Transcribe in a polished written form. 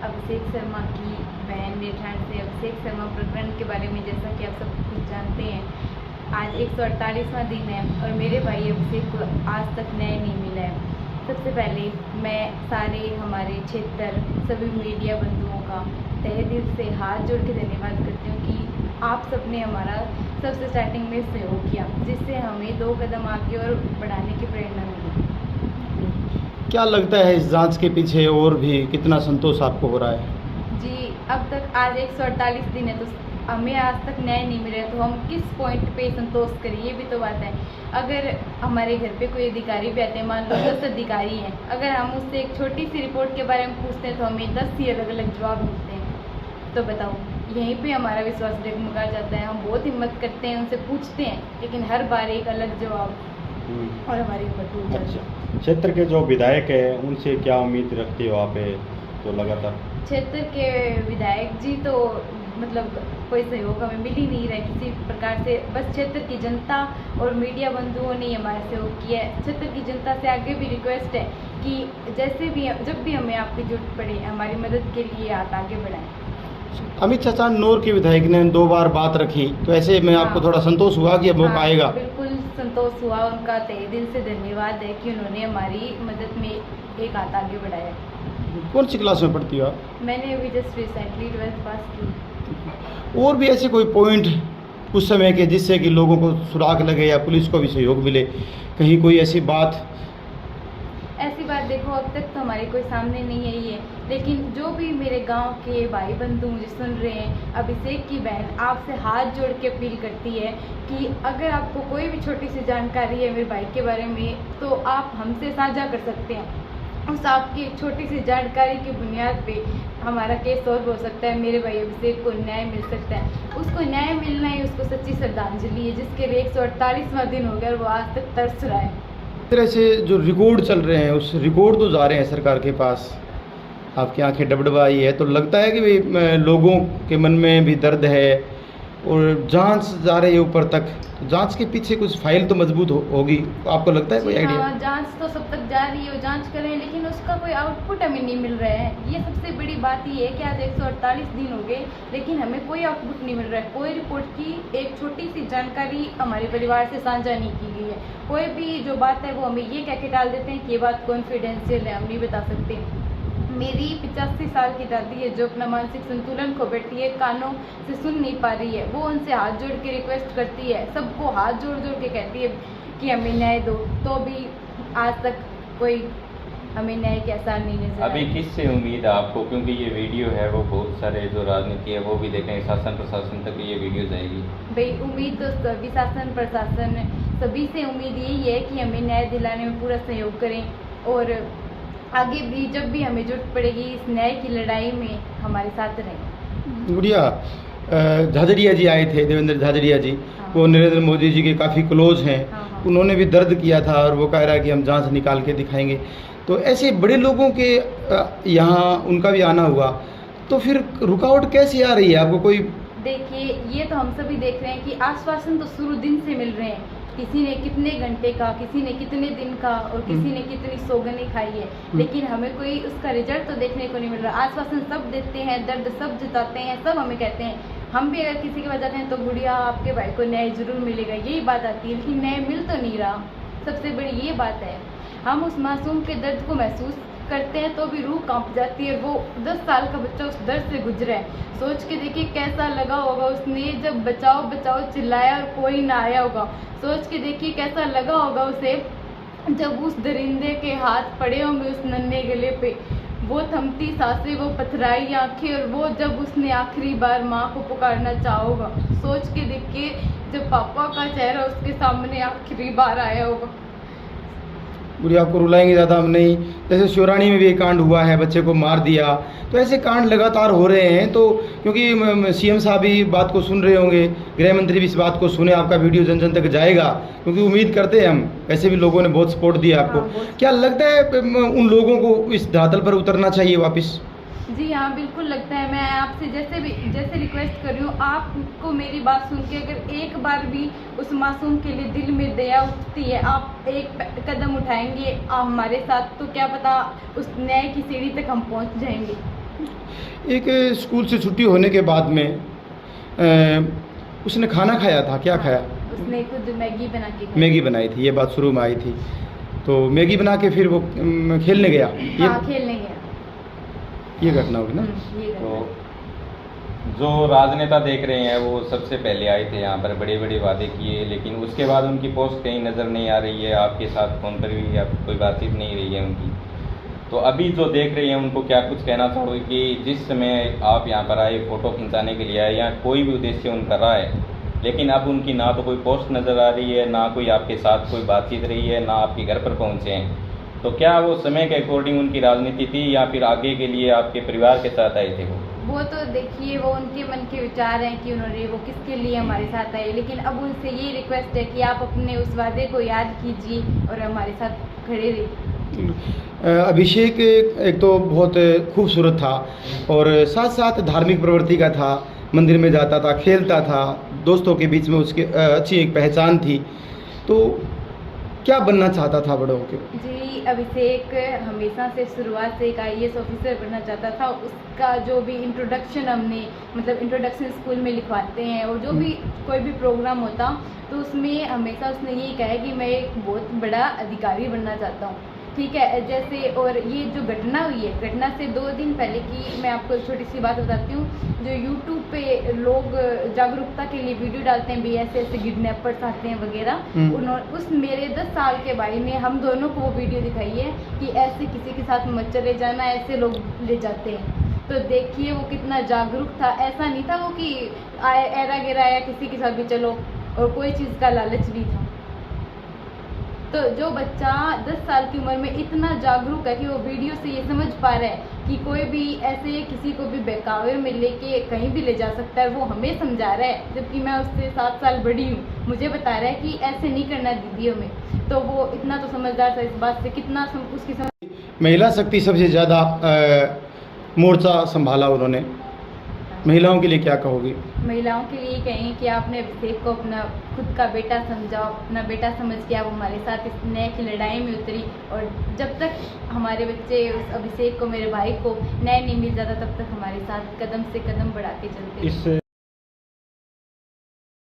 अभिषेक शर्मा की बहन नेठान से अभिषेक शर्मा प्रकरण के बारे में जैसा कि आप सब कुछ जानते हैं, आज 148वां दिन है और मेरे भाई अभिषेक को आज तक न्याय नहीं मिला है। सबसे पहले मैं सारे हमारे क्षेत्र सभी मीडिया बंधुओं का तहे दिल से हाथ जोड़ के धन्यवाद करती हूँ कि आप सबने हमारा सबसे स्टार्टिंग में सहयोग किया, जिससे हमें 2 कदम आगे और बढ़ाने की प्रेरणा मिली। क्या लगता है इस जांच के पीछे और भी कितना संतोष आपको हो रहा है? जी, अब तक आज 148 दिन है तो हमें आज तक न्याय नहीं मिला है, तो हम किस पॉइंट पे संतोष करें, ये भी तो बात है। अगर हमारे घर पे कोई अधिकारी भी आते हैं, मान लो 10 अधिकारी हैं, अगर हम उससे एक छोटी सी रिपोर्ट के बारे में पूछते हैं तो हमें 10 ही अलग अलग जवाब मिलते हैं। तो बताओ, यहीं पे हमारा विश्वास डगमगा जाता है। हम बहुत हिम्मत करते हैं, उनसे पूछते हैं, लेकिन हर बार एक अलग जवाब और हमारी हिम्मत टूट जाती है। क्षेत्र के जो विधायक हैं उनसे क्या उम्मीद रखते हो आप तो लगातार? क्षेत्र के विधायक जी तो मतलब कोई सहयोग हमें मिल ही नहीं रहा है किसी प्रकार से। बस क्षेत्र की जनता और मीडिया बंधुओं ने हमारा सहयोग किया है। क्षेत्र की जनता से आगे भी रिक्वेस्ट है कि जैसे भी जब भी हमें आपकी जरूरत पड़े हमारी मदद के लिए हाथ आगे बढ़ाएं। अमित चाचा नौर के विधायक ने 2 बार बात रखी, तो ऐसे में आपको थोड़ा संतोष हुआ कि अब मौका आएगा? बिल्कुल संतोष हुआ, उनका तहे दिल से धन्यवाद है कि उन्होंने हमारी मदद में एक हाथ आगे बढ़ाया। कौन सी क्लास में पढ़ती हो आप? मैंने अभी जस्ट रिसेंटली 12th पास की। और भी ऐसे कोई पॉइंट उस समय के जिससे कि लोगों को सुराग लगे या पुलिस को भी सहयोग मिले, कहीं कोई ऐसी बात देखो, अब तक तो हमारे कोई सामने नहीं है ये, लेकिन जो भी मेरे गांव के भाई बंधु मुझे सुन रहे हैं, अभिषेक की बहन आपसे हाथ जोड़ के अपील करती है कि अगर आपको कोई भी छोटी सी जानकारी है मेरे भाई के बारे में तो आप हमसे साझा कर सकते हैं। उस आपकी छोटी सी जानकारी की बुनियाद पे हमारा केस सॉल्व हो सकता है, मेरे भाई अभिषेक को न्याय मिल सकता है। उसको न्याय मिलना ही उसको सच्ची श्रद्धांजलि है, जिसके लिए 148वां दिन हो गया और वो आज तक तरस रहा है। तरह से जो रिकॉर्ड चल रहे हैं उस रिकॉर्ड तो जा रहे हैं सरकार के पास, आपकी आंखें डबडबाई है, तो लगता है कि भाई लोगों के मन में भी दर्द है और जांच जा रही है ऊपर तक, तो जांच के पीछे कुछ फाइल तो मजबूत होगी, तो आपको लगता है कोई आइडिया? हाँ, जांच तो सब तक जा रही है, जांच कर रहे हैं, लेकिन उसका कोई आउटपुट हमें नहीं मिल रहा है। ये सबसे बड़ी बात ये है कि आज 148 दिन हो गए लेकिन हमें कोई आउटपुट नहीं मिल रहा है। कोई रिपोर्ट की एक छोटी सी जानकारी हमारे परिवार से साझा नहीं की गई है। कोई भी जो बात है वो हमें ये कह के टाल देते हैं कि ये बात कॉन्फिडेंशियल है, हम नहीं बता सकते। मेरी 85 साल की दादी है जो अपना मानसिक संतुलन खो बैठी है, कानों से सुन नहीं पा रही है, वो उनसे हाथ जोड़ के रिक्वेस्ट करती है, सबको हाथ जोड़ जोड़ के कहती है कि हमें न्याय दो, तो भी आज तक कोई हमें न्याय के आसार नहीं नजर आया। अभी किससे उम्मीद है आपको, क्योंकि ये वीडियो है वो बहुत सारे जो राजनीति है वो भी देखेंगे, शासन प्रशासन तक ये वीडियो जाएगी? भाई उम्मीद तो सभी शासन प्रशासन सभी से उम्मीद यही है कि हमें न्याय दिलाने में पूरा सहयोग करें और आगे भी जब भी हमें जरूरत पड़ेगी इस न्याय की लड़ाई में हमारे साथ रहें। गुड़िया, झाझड़िया जी आए थे, देवेंद्र झाझड़िया जी, हाँ। वो नरेंद्र मोदी जी के काफ़ी क्लोज हैं। हाँ। उन्होंने भी दर्द किया था और वो कह रहा है कि हम जांच निकाल के दिखाएंगे। तो ऐसे बड़े लोगों के यहाँ उनका भी आना हुआ, तो फिर रुकावट कैसे आ रही है आपको कोई? देखिए, ये तो हम सभी देख रहे हैं कि आश्वासन तो शुरू दिन से मिल रहे हैं, किसी ने कितने घंटे का, किसी ने कितने दिन का और किसी ने कितनी सौगंधें खाई है, लेकिन हमें कोई उसका रिजल्ट तो देखने को नहीं मिल रहा। आश्वासन सब देते हैं, दर्द सब जताते हैं, सब हमें कहते हैं। हम भी अगर किसी के पास जाते हैं तो गुड़िया आपके भाई को न्याय जरूर मिलेगा, यही बात आती है, लेकिन न्याय मिल तो नहीं रहा। सबसे बड़ी ये बात है, हम उस मासूम के दर्द को महसूस करते हैं तो भी रूह कांप जाती है। वो 10 साल का बच्चा उस दर्द से गुजरा है, सोच के देखिए कैसा लगा होगा उसने जब बचाओ बचाओ चिल्लाया और कोई ना आया होगा। सोच के देखिए कैसा लगा होगा उसे जब उस दरिंदे के हाथ पड़े होंगे उस नन्हे गले पे, वो थमती सांसें, वो पथराई आंखें, और वो जब उसने आखिरी बार माँ को पुकारना चाहोगा। सोच के देखिए जब पापा का चेहरा उसके सामने आखिरी बार आया होगा। गुड़िया, आपको रुलाएंगे ज़्यादा हम नहीं। जैसे शिवरानी में भी एक कांड हुआ है, बच्चे को मार दिया, तो ऐसे कांड लगातार हो रहे हैं। तो क्योंकि सीएम साहब भी बात को सुन रहे होंगे, गृह मंत्री भी इस बात को सुने, आपका वीडियो जन जन तक जाएगा, क्योंकि उम्मीद करते हैं हम, वैसे भी लोगों ने बहुत सपोर्ट दिया आपको। क्या लगता है उन लोगों को इस धरातल पर उतरना चाहिए वापस? जी हाँ, बिल्कुल लगता है। मैं आपसे जैसे रिक्वेस्ट कर रही हूँ, आपको मेरी बात सुन के अगर एक बार भी उस मासूम के लिए दिल में दया उठती है, आप एक कदम उठाएंगे हमारे साथ, तो क्या पता उस न्याय की सीढ़ी तक हम पहुँच जाएंगे। एक स्कूल से छुट्टी होने के बाद में उसने खाना खाया था, क्या खाया? उसने खुद मैगी बना के खाई। मैगी बनाई थी, ये बात शुरू में आई थी। तो मैगी बना के फिर वो खेलने गया, हाँ, खेलने गया। ये घटना होगी ना। ये तो घटना। जो राजनेता देख रहे हैं वो सबसे पहले आए थे यहाँ पर, बड़े बड़े वादे किए, लेकिन उसके बाद उनकी पोस्ट कहीं नज़र नहीं आ रही है। आपके साथ फ़ोन पर भी आप कोई बातचीत नहीं रही है उनकी। तो अभी जो देख रहे हैं उनको क्या कुछ कहना चाहोगे कि जिस समय आप यहाँ पर आए, फ़ोटो खिंचाने के लिए आए या कोई भी उद्देश्य उनका रहा है, लेकिन अब उनकी ना तो कोई पोस्ट नज़र आ रही है, ना कोई आपके साथ कोई बातचीत रही है, ना आपके घर पर पहुँचे हैं, तो क्या वो समय के अकॉर्डिंग उनकी राजनीति थी या फिर आगे के लिए आपके परिवार के साथ आए थे? वो तो देखिए, वो उनके मन के विचार हैं कि उन्होंने वो किसके लिए हमारे साथ आए, लेकिन अब उनसे ये रिक्वेस्ट है कि आप अपने उस वादे को याद कीजिए और हमारे साथ खड़े रहिए। अभिषेक एक तो बहुत खूबसूरत था और साथ साथ धार्मिक प्रवृत्ति का था, मंदिर में जाता था, खेलता था, दोस्तों के बीच में उसकी अच्छी एक पहचान थी। तो क्या बनना चाहता था बड़े होकर? जी, अभिषेक हमेशा से शुरुआत से एक IAS ऑफिसर बनना चाहता था। उसका जो भी इंट्रोडक्शन हमने मतलब इंट्रोडक्शन स्कूल में लिखवाते हैं और जो भी कोई भी प्रोग्राम होता तो उसमें हमेशा उसने यही कहा है कि मैं एक बहुत बड़ा अधिकारी बनना चाहता हूँ। ठीक है, जैसे और ये जो घटना हुई है, घटना से 2 दिन पहले की मैं आपको एक छोटी सी बात बताती हूँ। जो यूट्यूब पे लोग जागरूकता के लिए वीडियो डालते हैं, भी ऐसे ऐसे किडनैपर्स आते हैं वगैरह, उन्होंने उस मेरे 10 साल के भाई ने हम दोनों को वो वीडियो दिखाई है कि ऐसे किसी के साथ मत चले जाना, ऐसे लोग ले जाते हैं। तो देखिए वो कितना जागरूक था। ऐसा नहीं था वो कि ऐरा गिरा या किसी के साथ भी चलो, और कोई चीज़ का लालच भी था। तो जो बच्चा 10 साल की उम्र में इतना जागरूक है कि वो वीडियो से ये समझ पा रहा है कि कोई भी ऐसे किसी को भी बहकावे में लेके कहीं भी ले जा सकता है, वो हमें समझा रहा है, जबकि मैं उससे 7 साल बड़ी हूँ। मुझे बता रहा है कि ऐसे नहीं करना दीदियों में। तो वो इतना तो समझदार था इस बात से, कितना उसकी समझ। महिला शक्ति सबसे ज़्यादा मोर्चा संभाला उन्होंने। महिलाओं के लिए क्या कहोगी? महिलाओं के लिए कहें कि आपने अभिषेक को अपना खुद का बेटा समझाओ, अपना बेटा समझ के आप हमारे साथ इस न्याय की लड़ाई में उतरी, और जब तक हमारे बच्चे उस अभिषेक को, मेरे भाई को न्याय नहीं मिल जाता, तब तक हमारे साथ कदम से कदम बढ़ा के चलते।